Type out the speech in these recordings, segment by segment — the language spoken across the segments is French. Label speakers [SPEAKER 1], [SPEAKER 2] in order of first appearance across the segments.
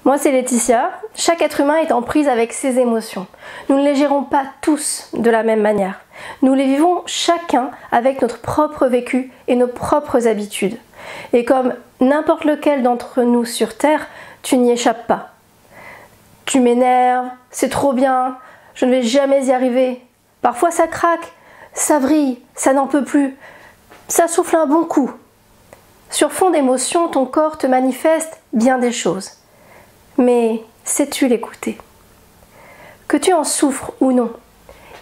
[SPEAKER 1] Moi c'est Laetitia. Chaque être humain est en prise avec ses émotions. Nous ne les gérons pas tous de la même manière. Nous les vivons chacun avec notre propre vécu et nos propres habitudes. Et comme n'importe lequel d'entre nous sur Terre, tu n'y échappes pas. Tu m'énerves, c'est trop bien, je ne vais jamais y arriver. Parfois ça craque, ça vrille, ça n'en peut plus, ça souffle un bon coup. Sur fond d'émotion, ton corps te manifeste bien des choses. Mais sais-tu l'écouter? Que tu en souffres ou non,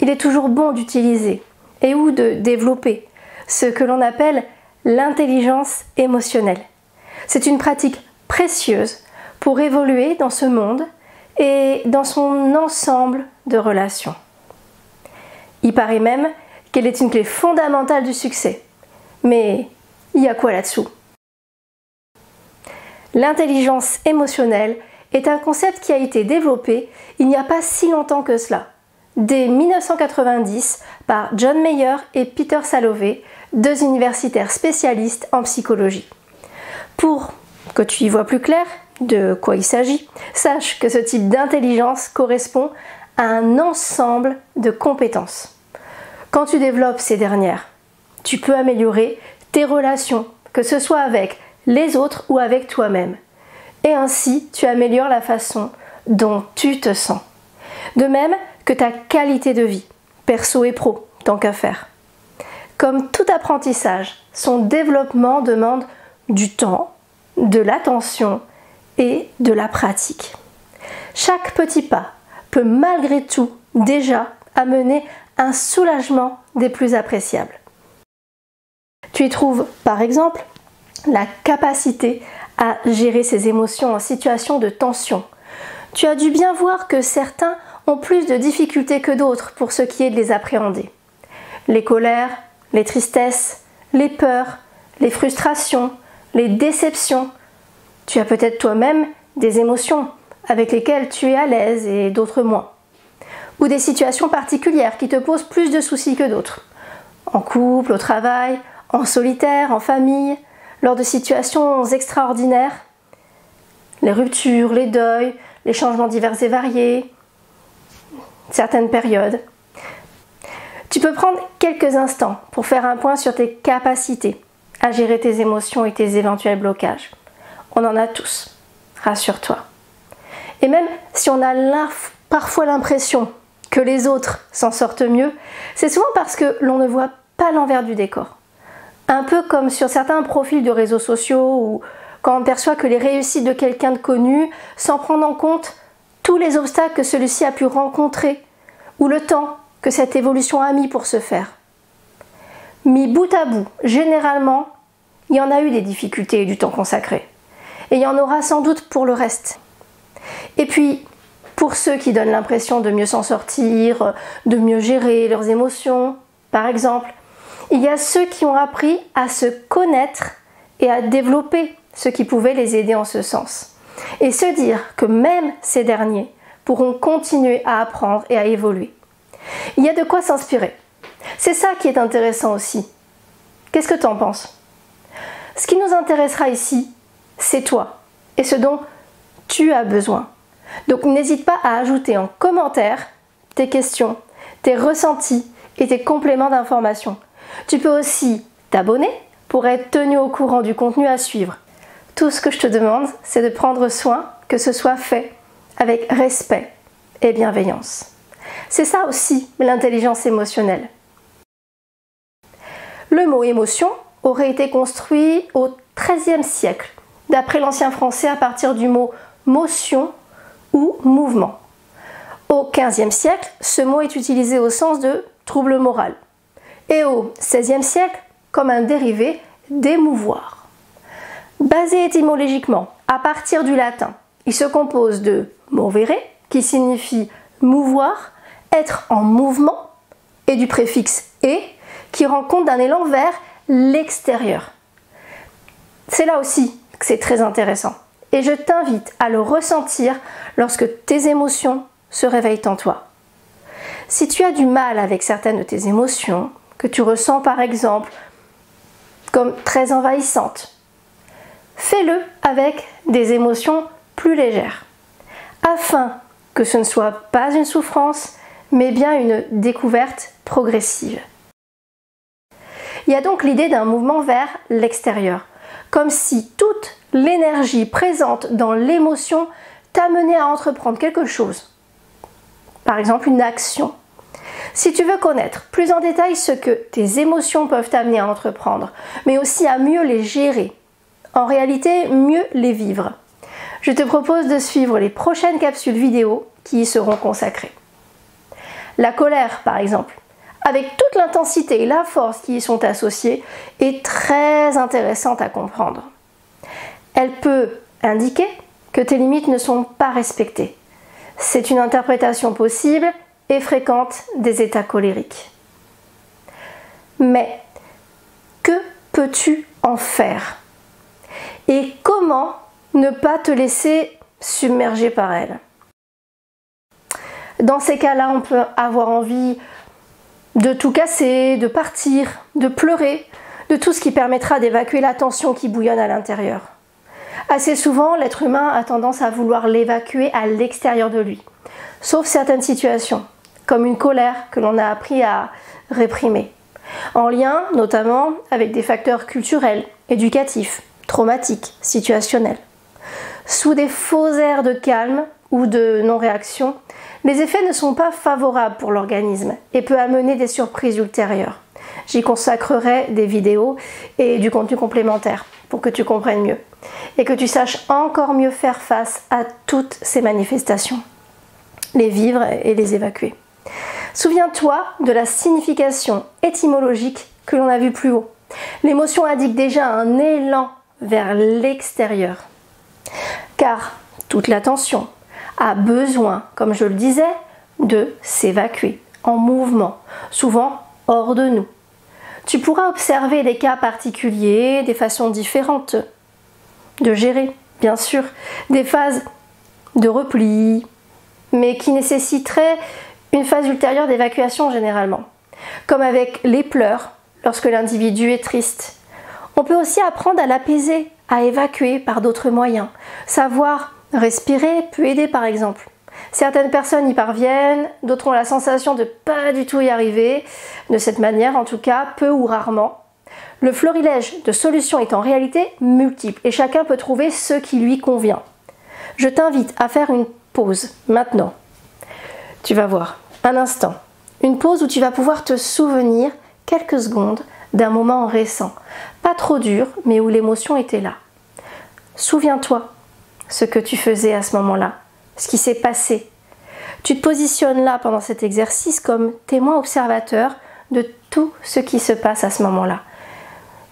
[SPEAKER 1] il est toujours bon d'utiliser et ou de développer ce que l'on appelle l'intelligence émotionnelle. C'est une pratique précieuse pour évoluer dans ce monde et dans son ensemble de relations. Il paraît même qu'elle est une clé fondamentale du succès. Mais il y a quoi là-dessous? L'intelligence émotionnelle est un concept qui a été développé il n'y a pas si longtemps que cela, dès 1990 par John Mayer et Peter Salovey, deux universitaires spécialistes en psychologie. Pour que tu y vois plus clair de quoi il s'agit, sache que ce type d'intelligence correspond à un ensemble de compétences. Quand tu développes ces dernières, tu peux améliorer tes relations, que ce soit avec les autres ou avec toi-même. Et ainsi, tu améliores la façon dont tu te sens. De même que ta qualité de vie, perso et pro, tant qu'à faire. Comme tout apprentissage, son développement demande du temps, de l'attention et de la pratique. Chaque petit pas peut malgré tout déjà amener un soulagement des plus appréciables. Tu y trouves par exemple la capacité à gérer ses émotions en situation de tension. Tu as dû bien voir que certains ont plus de difficultés que d'autres pour ce qui est de les appréhender. Les colères, les tristesses, les peurs, les frustrations, les déceptions. Tu as peut-être toi-même des émotions avec lesquelles tu es à l'aise et d'autres moins. Ou des situations particulières qui te posent plus de soucis que d'autres. En couple, au travail, en solitaire, en famille, lors de situations extraordinaires. Les ruptures, les deuils, les changements divers et variés, certaines périodes. Tu peux prendre quelques instants pour faire un point sur tes capacités à gérer tes émotions et tes éventuels blocages. On en a tous, rassure-toi. Et même si on a parfois l'impression que les autres s'en sortent mieux, c'est souvent parce que l'on ne voit pas l'envers du décor. Un peu comme sur certains profils de réseaux sociaux ou quand on perçoit que les réussites de quelqu'un de connu sans prendre en compte tous les obstacles que celui-ci a pu rencontrer ou le temps que cette évolution a mis pour se faire. Mis bout à bout, généralement, il y en a eu des difficultés et du temps consacré. Et il y en aura sans doute pour le reste. Et puis, pour ceux qui donnent l'impression de mieux s'en sortir, de mieux gérer leurs émotions, par exemple, il y a ceux qui ont appris à se connaître et à développer ce qui pouvait les aider en ce sens. Et se dire que même ces derniers pourront continuer à apprendre et à évoluer. Il y a de quoi s'inspirer. C'est ça qui est intéressant aussi. Qu'est-ce que tu en penses? Ce qui nous intéressera ici, c'est toi et ce dont tu as besoin. Donc n'hésite pas à ajouter en commentaire tes questions, tes ressentis et tes compléments d'information. Tu peux aussi t'abonner pour être tenu au courant du contenu à suivre. Tout ce que je te demande, c'est de prendre soin que ce soit fait avec respect et bienveillance. C'est ça aussi l'intelligence émotionnelle. Le mot émotion aurait été construit au XIIIe siècle, d'après l'ancien français à partir du mot motion ou mouvement. Au XVe siècle, ce mot est utilisé au sens de trouble moral. Et au XVIe siècle, comme un dérivé d'émouvoir. Basé étymologiquement à partir du latin, il se compose de movere, qui signifie mouvoir, être en mouvement, et du préfixe et, qui rend compte d'un élan vers l'extérieur. C'est là aussi que c'est très intéressant. Et je t'invite à le ressentir lorsque tes émotions se réveillent en toi. Si tu as du mal avec certaines de tes émotions, que tu ressens par exemple comme très envahissantes, fais-le avec des émotions plus légères. afin que ce ne soit pas une souffrance, mais bien une découverte progressive. Il y a donc l'idée d'un mouvement vers l'extérieur, comme si toute l'énergie présente dans l'émotion t'amenait à entreprendre quelque chose, par exemple une action. Si tu veux connaître plus en détail ce que tes émotions peuvent t'amener à entreprendre, mais aussi à mieux les gérer, en réalité mieux les vivre, je te propose de suivre les prochaines capsules vidéo qui y seront consacrées. La colère, par exemple, avec toute l'intensité et la force qui y sont associées, est très intéressante à comprendre. Elle peut indiquer que tes limites ne sont pas respectées. C'est une interprétation possible et fréquente des états colériques. Mais que peux-tu en faire? Et comment ne pas te laisser submerger par elle? Dans ces cas-là, on peut avoir envie de tout casser, de partir, de pleurer, de tout ce qui permettra d'évacuer la tension qui bouillonne à l'intérieur. Assez souvent, l'être humain a tendance à vouloir l'évacuer à l'extérieur de lui, sauf certaines situations, comme une colère que l'on a appris à réprimer, en lien notamment avec des facteurs culturels, éducatifs, traumatiques, situationnels. Sous des faux airs de calme ou de non-réaction, les effets ne sont pas favorables pour l'organisme et peuvent amener des surprises ultérieures. J'y consacrerai des vidéos et du contenu complémentaire pour que tu comprennes mieux et que tu saches encore mieux faire face à toutes ces manifestations, les vivre et les évacuer. Souviens-toi de la signification étymologique que l'on a vue plus haut. L'émotion indique déjà un élan vers l'extérieur, car toute l'attention a besoin, comme je le disais, de s'évacuer en mouvement, souvent hors de nous. Tu pourras observer des cas particuliers, des façons différentes de gérer, bien sûr, des phases de repli, mais qui nécessiteraient une phase ultérieure d'évacuation généralement, comme avec les pleurs lorsque l'individu est triste. On peut aussi apprendre à l'apaiser, à évacuer par d'autres moyens. Savoir respirer peut aider par exemple. Certaines personnes y parviennent, d'autres ont la sensation de pas du tout y arriver, de cette manière en tout cas, peu ou rarement. Le florilège de solutions est en réalité multiple et chacun peut trouver ce qui lui convient. Je t'invite à faire une pause maintenant. Tu vas voir, un instant, une pause où tu vas pouvoir te souvenir quelques secondes d'un moment récent, pas trop dur, mais où l'émotion était là. Souviens-toi ce que tu faisais à ce moment-là, ce qui s'est passé. Tu te positionnes là pendant cet exercice comme témoin observateur de tout ce qui se passe à ce moment-là.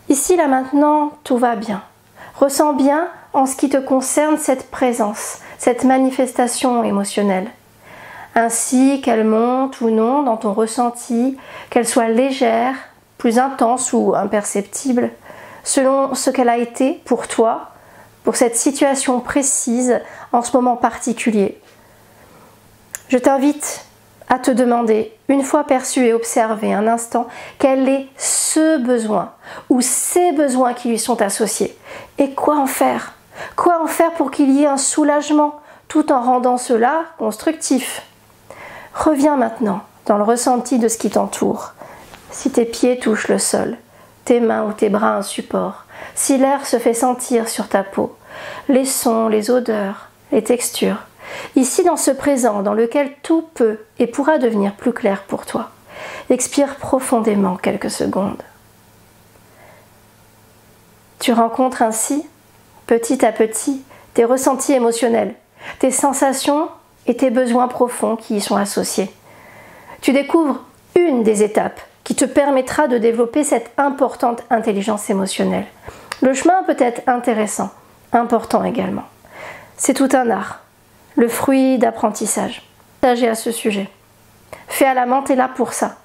[SPEAKER 1] Ici, là, maintenant, tout va bien. Ressens bien en ce qui te concerne cette présence, cette manifestation émotionnelle. Ainsi qu'elle monte ou non dans ton ressenti, qu'elle soit légère, plus intense ou imperceptible, selon ce qu'elle a été pour toi, pour cette situation précise en ce moment particulier. Je t'invite à te demander, une fois perçu et observé un instant, quel est ce besoin ou ces besoins qui lui sont associés et quoi en faire? Quoi en faire pour qu'il y ait un soulagement tout en rendant cela constructif? Reviens maintenant dans le ressenti de ce qui t'entoure. Si tes pieds touchent le sol, tes mains ou tes bras un support, si l'air se fait sentir sur ta peau, les sons, les odeurs, les textures, ici dans ce présent dans lequel tout peut et pourra devenir plus clair pour toi. Expire profondément quelques secondes. Tu rencontres ainsi, petit à petit, tes ressentis émotionnels, tes sensations et tes besoins profonds qui y sont associés. Tu découvres une des étapes qui te permettra de développer cette importante intelligence émotionnelle. Le chemin peut être intéressant, important également. C'est tout un art, le fruit d'apprentissage. Partagez à ce sujet. Fais à la menthe est là pour ça,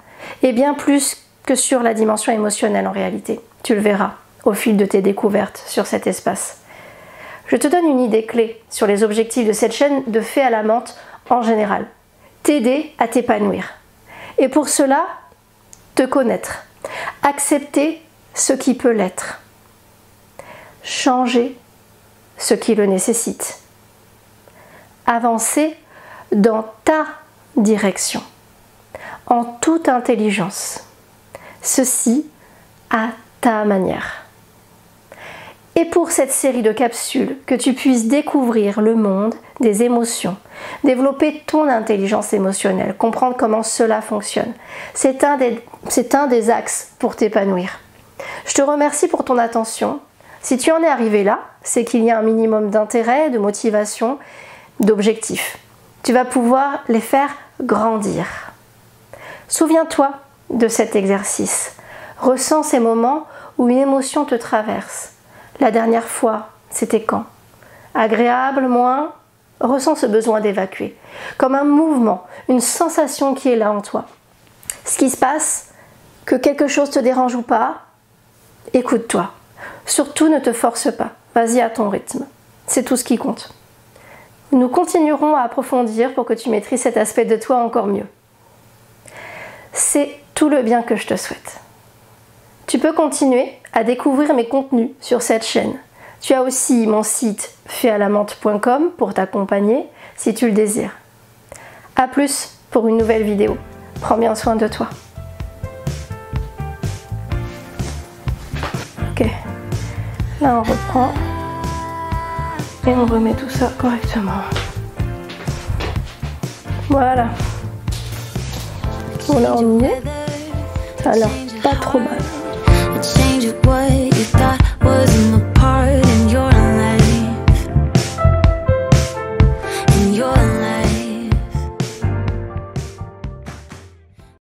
[SPEAKER 1] et bien plus que sur la dimension émotionnelle en réalité. Tu le verras au fil de tes découvertes sur cet espace. Je te donne une idée clé sur les objectifs de cette chaîne de Fais à la menthe en général. T'aider à t'épanouir. Et pour cela, te connaître. Accepter ce qui peut l'être. Changer ce qui le nécessite. avancer dans ta direction, en toute intelligence. Ceci à ta manière. Et pour cette série de capsules, que tu puisses découvrir le monde des émotions, développer ton intelligence émotionnelle, comprendre comment cela fonctionne. C'est un des axes pour t'épanouir. Je te remercie pour ton attention. Si tu en es arrivé là, c'est qu'il y a un minimum d'intérêt, de motivation, d'objectifs. Tu vas pouvoir les faire grandir. Souviens-toi de cet exercice. Ressens ces moments où une émotion te traverse. La dernière fois, c'était quand? Agréable, moins? Ressens ce besoin d'évacuer. Comme un mouvement, une sensation qui est là en toi. Ce qui se passe, que quelque chose te dérange ou pas, écoute-toi. Surtout ne te force pas. Vas-y à ton rythme. C'est tout ce qui compte. Nous continuerons à approfondir pour que tu maîtrises cet aspect de toi encore mieux. C'est tout le bien que je te souhaite. Tu peux continuer à découvrir mes contenus sur cette chaîne. Tu as aussi mon site faitalamenthe.com pour t'accompagner si tu le désires. A plus pour une nouvelle vidéo. Prends bien soin de toi. Ok, là on reprend et on remet tout ça correctement. Voilà. Bon là on y est. Alors, pas trop mal.